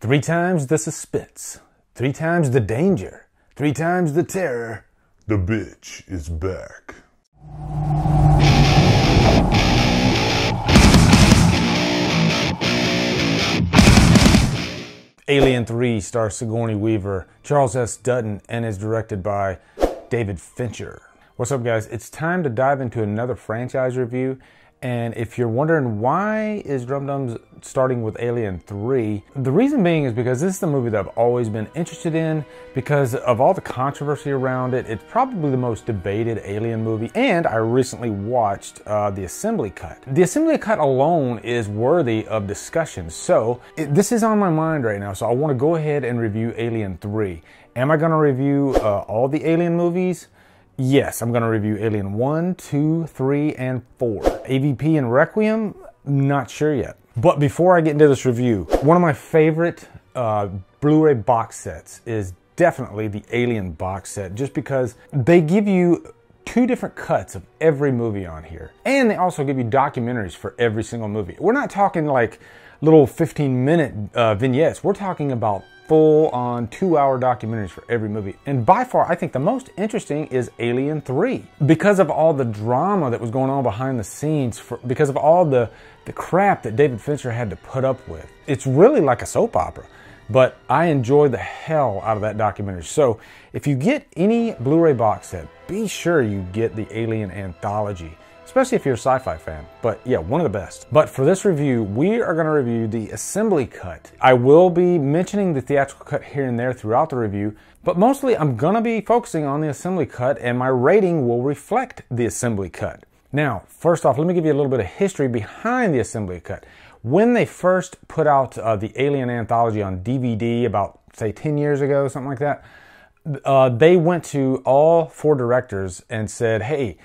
3 times the suspense, 3 times the danger, 3 times the terror. The bitch is back. Alien 3 stars Sigourney Weaver, Charles S. Dutton, and is directed by David Fincher. What's up, guys? It's time to dive into another franchise review. And if you're wondering why is Drumdums starting with Alien 3, the reason being is because this is the movie that I've always been interested in because of all the controversy around it. It's probably the most debated Alien movie, and I recently watched the assembly cut. The assembly cut alone is worthy of discussion, so this is on my mind right now, so I want to go ahead and review Alien 3. Am I going to review all the Alien movies? Yes, I'm going to review Alien 1, 2, 3, and 4. AVP and Requiem? Not sure yet. But before I get into this review, one of my favorite Blu-ray box sets is definitely the Alien box set, just because they give you 2 different cuts of every movie on here. And they also give you documentaries for every single movie. We're not talking like little 15-minute vignettes. We're talking about full-on 2-hour documentaries for every movie. And by far, I think the most interesting is Alien 3. Because of all the drama that was going on behind the scenes, because of all the crap that David Fincher had to put up with. It's really like a soap opera. But I enjoyed the hell out of that documentary. So if you get any Blu-ray box set, be sure you get the Alien Anthology, especially if you're a sci-fi fan. But yeah, one of the best. But for this review, we are going to review the assembly cut. I will be mentioning the theatrical cut here and there throughout the review, but mostly I'm going to be focusing on the assembly cut, and my rating will reflect the assembly cut. Now, first off, let me give you a little bit of history behind the assembly cut. When they first put out the Alien Anthology on DVD about, say, 10 years ago, something like that, they went to all 4 directors and said, hey,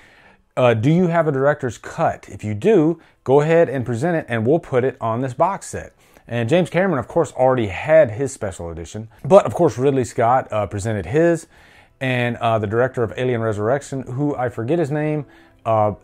do you have a director's cut? If you do, go ahead and present it and we'll put it on this box set. And James Cameron, of course, already had his special edition. But, of course, Ridley Scott presented his. And the director of Alien Resurrection, who I forget his name,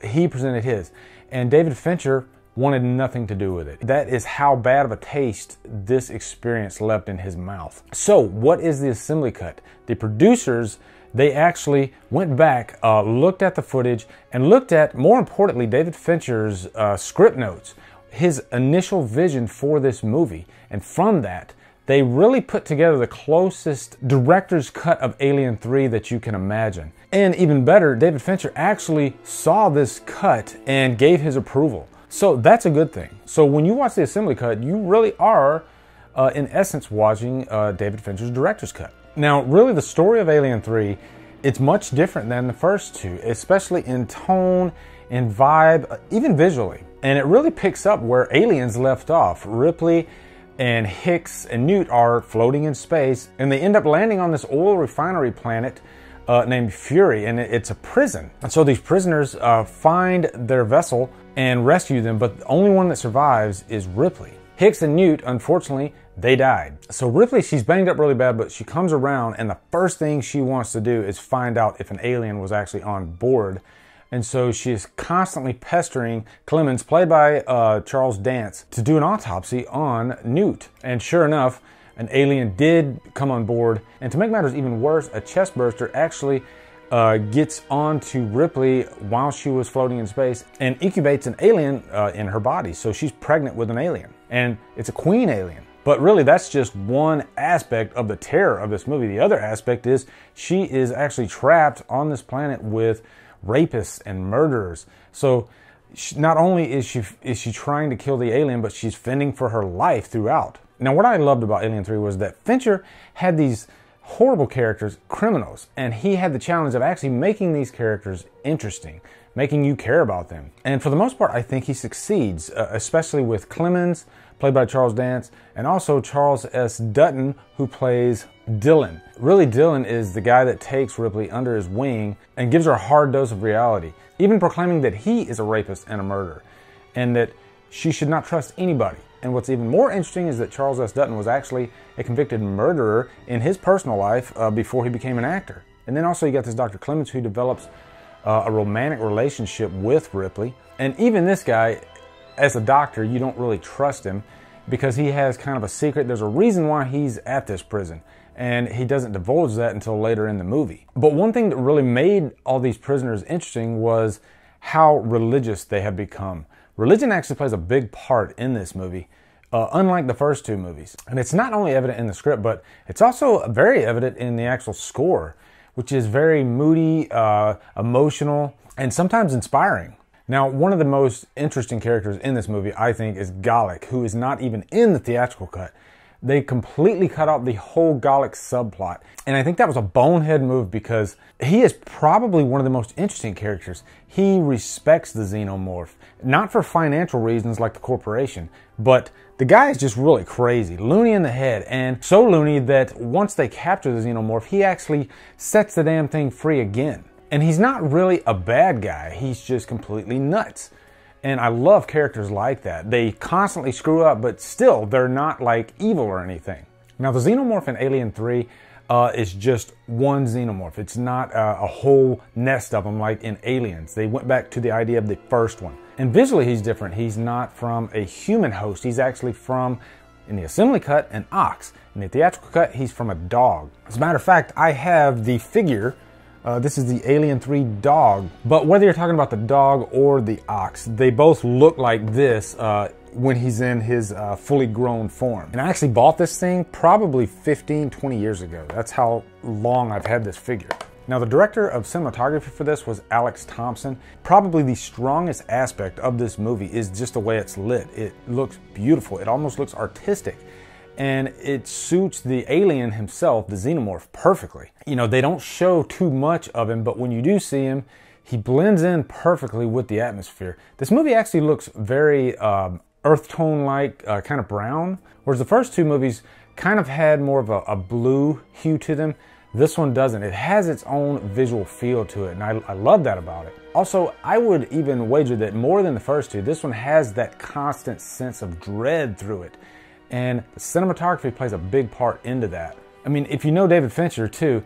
he presented his. And David Fincher wanted nothing to do with it. That is how bad of a taste this experience left in his mouth. So, what is the assembly cut? The producers, they actually went back, looked at the footage, and looked at, more importantly, David Fincher's script notes, his initial vision for this movie. And from that, they really put together the closest director's cut of Alien 3 that you can imagine. And even better, David Fincher actually saw this cut and gave his approval. So that's a good thing. So when you watch the assembly cut, you really are, in essence, watching David Fincher's director's cut. Now, really, the story of Alien 3, it's much different than the first 2, especially in tone, in vibe, even visually. And it really picks up where Aliens left off. Ripley and Hicks and Newt are floating in space, and they end up landing on this oil refinery planet named Fury, and it's a prison. And so these prisoners find their vessel and rescue them, but the only one that survives is Ripley. Hicks and Newt, unfortunately, they died. So Ripley, she's banged up really bad, but she comes around, and the first thing she wants to do is find out if an alien was actually on board. And so she is constantly pestering Clemens, played by Charles Dance, to do an autopsy on Newt. And sure enough, an alien did come on board. And to make matters even worse, a chest burster actually gets onto Ripley while she was floating in space and incubates an alien in her body. So she's pregnant with an alien. And it's a queen alien. But really, that's just one aspect of the terror of this movie. The other aspect is she is actually trapped on this planet with rapists and murderers. So not only is she trying to kill the alien, but she's fending for her life throughout. Now, what I loved about Alien 3 was that Fincher had these horrible characters, criminals, and he had the challenge of actually making these characters interesting, making you care about them. And for the most part, I think he succeeds, especially with Clemens, played by Charles Dance, and also Charles S. Dutton, who plays Dylan. Really, Dylan is the guy that takes Ripley under his wing and gives her a hard dose of reality, even proclaiming that he is a rapist and a murderer, and that she should not trust anybody. And what's even more interesting is that Charles S. Dutton was actually a convicted murderer in his personal life before he became an actor. And then also you got this Dr. Clemens, who develops a romantic relationship with Ripley. And even this guy, as a doctor, you don't really trust him because he has kind of a secret. There's a reason why he's at this prison, and he doesn't divulge that until later in the movie. But one thing that really made all these prisoners interesting was how religious they have become. Religion actually plays a big part in this movie, unlike the first two movies. And it's not only evident in the script, but it's also very evident in the actual score, which is very moody, emotional, and sometimes inspiring. Now, one of the most interesting characters in this movie, I think, is Gallic, who is not even in the theatrical cut. They completely cut out the whole Gallic subplot. And I think that was a bonehead move because he is probably one of the most interesting characters. He respects the Xenomorph, not for financial reasons like the corporation, but the guy is just really crazy, loony in the head, and so loony that once they capture the Xenomorph, he actually sets the damn thing free again. And he's not really a bad guy, he's just completely nuts. And I love characters like that. They constantly screw up, but still, they're not like evil or anything. Now, the Xenomorph in Alien 3 is just one Xenomorph. It's not a whole nest of them like in Aliens. They went back to the idea of the first one. And visually, he's different. He's not from a human host. He's actually from, in the assembly cut, an ox. In the theatrical cut, he's from a dog. As a matter of fact, I have the figure. This is the Alien 3 dog. But whether you're talking about the dog or the ox, they both look like this when he's in his fully grown form. And I actually bought this thing probably 15, 20 years ago. That's how long I've had this figure. Now, the director of cinematography for this was Alex Thompson. Probably the strongest aspect of this movie is just the way it's lit. It looks beautiful. It almost looks artistic. And it suits the alien himself, the Xenomorph, perfectly. You know, they don't show too much of him, but when you do see him, he blends in perfectly with the atmosphere. This movie actually looks very earth tone-like, kind of brown, whereas the first two movies kind of had more of a blue hue to them. This one doesn't. It has its own visual feel to it, and I love that about it. Also, I would even wager that more than the first two, this one has that constant sense of dread through it. And the cinematography plays a big part into that. I mean, if you know David Fincher too,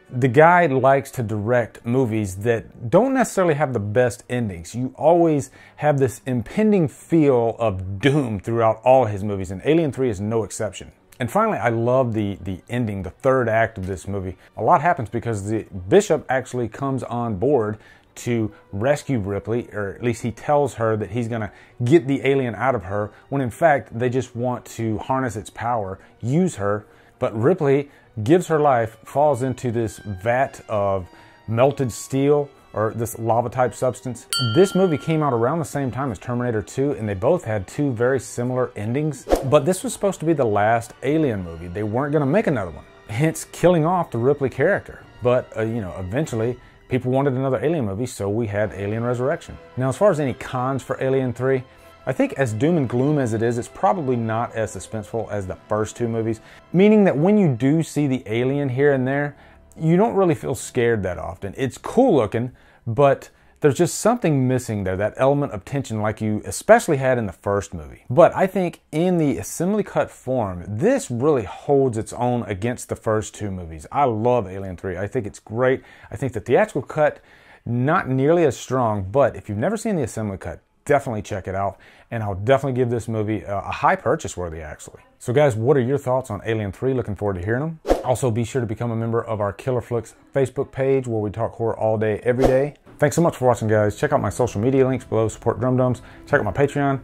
the guy likes to direct movies that don't necessarily have the best endings. You always have this impending feel of doom throughout all his movies, and Alien 3 is no exception. And finally, I love the ending, the third act of this movie. A lot happens because the Bishop actually comes on board to rescue Ripley, or at least he tells her that he's gonna get the alien out of her, when in fact they just want to harness its power, use her. But Ripley gives her life, falls into this vat of melted steel, or this lava type substance. This movie came out around the same time as Terminator 2, and they both had two very similar endings. But this was supposed to be the last Alien movie. They weren't gonna make another one, hence killing off the Ripley character. But you know, eventually people wanted another Alien movie, so we had Alien Resurrection. Now, as far as any cons for Alien 3, I think as doom and gloom as it is, it's probably not as suspenseful as the first two movies, meaning that when you do see the alien here and there, you don't really feel scared that often. It's cool looking, but there's just something missing there, that element of tension like you especially had in the first movie. But I think in the assembly cut form, this really holds its own against the first two movies. I love Alien 3. I think it's great. I think the theatrical cut, not nearly as strong, but if you've never seen the assembly cut, definitely check it out. And I'll definitely give this movie a high purchase worthy, actually. So guys, what are your thoughts on Alien 3? Looking forward to hearing them. Also, be sure to become a member of our Killer Flicks Facebook page where we talk horror all day, every day. Thanks so much for watching, guys. Check out my social media links below. Support Drumdums. Check out my Patreon.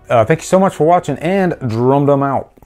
Thank you so much for watching, and Drumdum out.